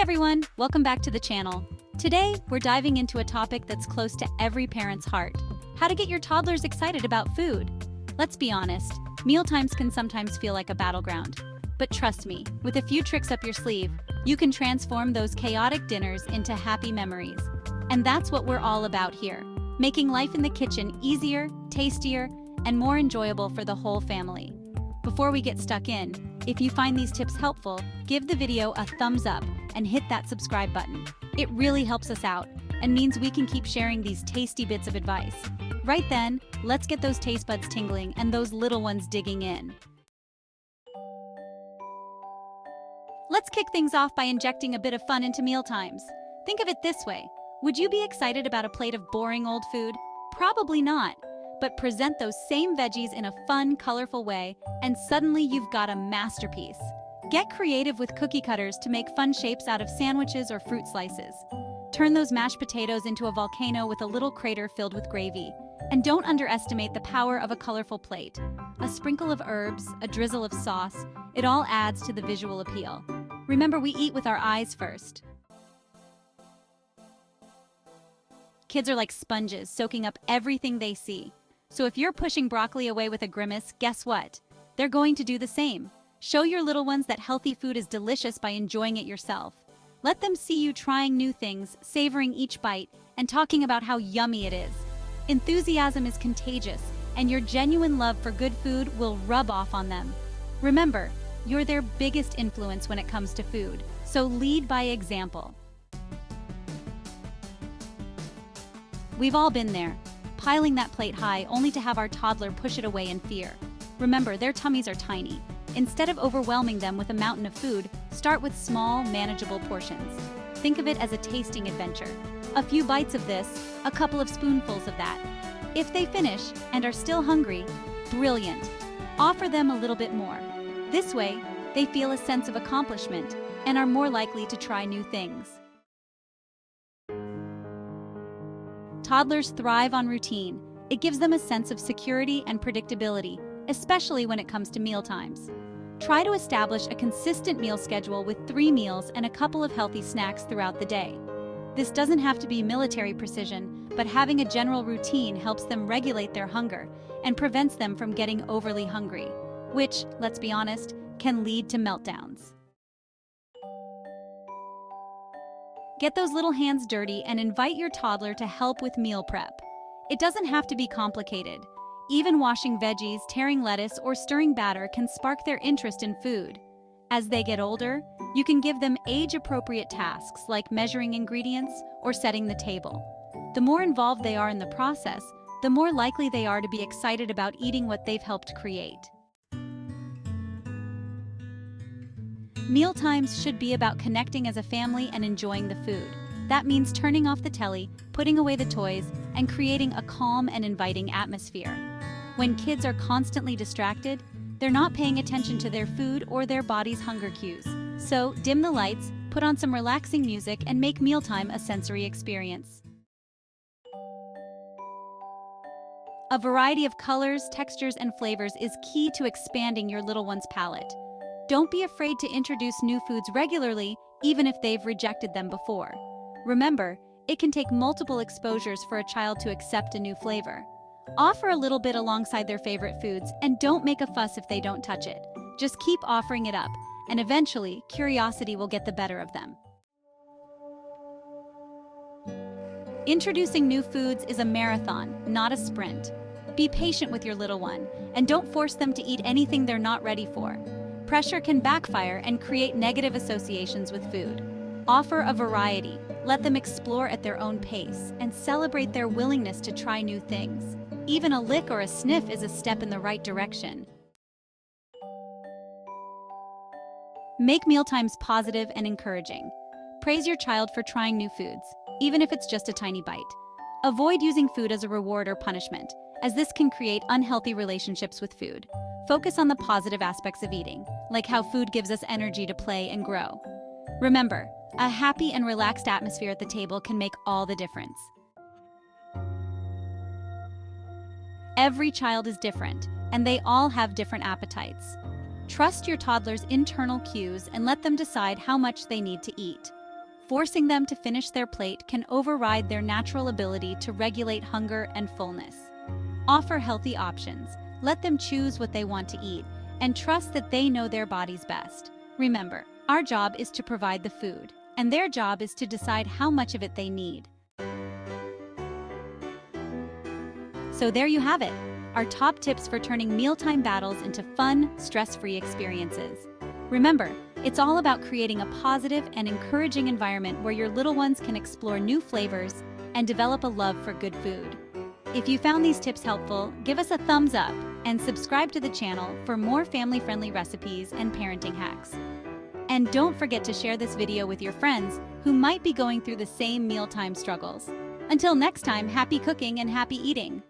everyone, welcome back to the channel. Today, we're diving into a topic that's close to every parent's heart: how to get your toddlers excited about food. Let's be honest, mealtimes can sometimes feel like a battleground. But trust me, with a few tricks up your sleeve, you can transform those chaotic dinners into happy memories. And that's what we're all about here, making life in the kitchen easier, tastier, and more enjoyable for the whole family. Before we get stuck in, if you find these tips helpful, give the video a thumbs up and hit that subscribe button. It really helps us out and means we can keep sharing these tasty bits of advice. Right then, let's get those taste buds tingling and those little ones digging in. Let's kick things off by injecting a bit of fun into mealtimes. Think of it this way: would you be excited about a plate of boring old food? Probably not. But present those same veggies in a fun, colorful way, and suddenly you've got a masterpiece. Get creative with cookie cutters to make fun shapes out of sandwiches or fruit slices. Turn those mashed potatoes into a volcano with a little crater filled with gravy. And don't underestimate the power of a colorful plate. A sprinkle of herbs, a drizzle of sauce, it all adds to the visual appeal. Remember, we eat with our eyes first. Kids are like sponges, soaking up everything they see. So if you're pushing broccoli away with a grimace, guess what? They're going to do the same. Show your little ones that healthy food is delicious by enjoying it yourself. Let them see you trying new things, savoring each bite, and talking about how yummy it is. Enthusiasm is contagious, and your genuine love for good food will rub off on them. Remember, you're their biggest influence when it comes to food, so lead by example. We've all been there, piling that plate high only to have our toddler push it away in fear. Remember, their tummies are tiny. Instead of overwhelming them with a mountain of food, start with small, manageable portions. Think of it as a tasting adventure. A few bites of this, a couple of spoonfuls of that. If they finish and are still hungry, brilliant. Offer them a little bit more. This way, they feel a sense of accomplishment and are more likely to try new things. Toddlers thrive on routine. It gives them a sense of security and predictability, especially when it comes to mealtimes. Try to establish a consistent meal schedule with 3 meals and a couple of healthy snacks throughout the day. This doesn't have to be military precision, but having a general routine helps them regulate their hunger and prevents them from getting overly hungry, which, let's be honest, can lead to meltdowns. Get those little hands dirty and invite your toddler to help with meal prep. It doesn't have to be complicated. Even washing veggies, tearing lettuce, or stirring batter can spark their interest in food. As they get older, you can give them age-appropriate tasks like measuring ingredients or setting the table. The more involved they are in the process, the more likely they are to be excited about eating what they've helped create. Mealtimes should be about connecting as a family and enjoying the food. That means turning off the telly, putting away the toys, and creating a calm and inviting atmosphere. When kids are constantly distracted, they're not paying attention to their food or their body's hunger cues. So, dim the lights, put on some relaxing music, and make mealtime a sensory experience. A variety of colors, textures, and flavors is key to expanding your little one's palate. Don't be afraid to introduce new foods regularly, even if they've rejected them before. Remember, it can take multiple exposures for a child to accept a new flavor. Offer a little bit alongside their favorite foods, and don't make a fuss if they don't touch it. Just keep offering it up, and eventually, curiosity will get the better of them. Introducing new foods is a marathon, not a sprint. Be patient with your little one, and don't force them to eat anything they're not ready for. Pressure can backfire and create negative associations with food. Offer a variety, let them explore at their own pace, and celebrate their willingness to try new things. Even a lick or a sniff is a step in the right direction. Make mealtimes positive and encouraging. Praise your child for trying new foods, even if it's just a tiny bite. Avoid using food as a reward or punishment, as this can create unhealthy relationships with food. Focus on the positive aspects of eating, like how food gives us energy to play and grow. Remember, a happy and relaxed atmosphere at the table can make all the difference. Every child is different, and they all have different appetites. Trust your toddler's internal cues and let them decide how much they need to eat. Forcing them to finish their plate can override their natural ability to regulate hunger and fullness. Offer healthy options, let them choose what they want to eat, and trust that they know their bodies best. Remember, our job is to provide the food, and their job is to decide how much of it they need. So there you have it, our top tips for turning mealtime battles into fun, stress-free experiences. Remember, it's all about creating a positive and encouraging environment where your little ones can explore new flavors and develop a love for good food. If you found these tips helpful, give us a thumbs up and subscribe to the channel for more family-friendly recipes and parenting hacks. And don't forget to share this video with your friends who might be going through the same mealtime struggles. Until next time, happy cooking and happy eating!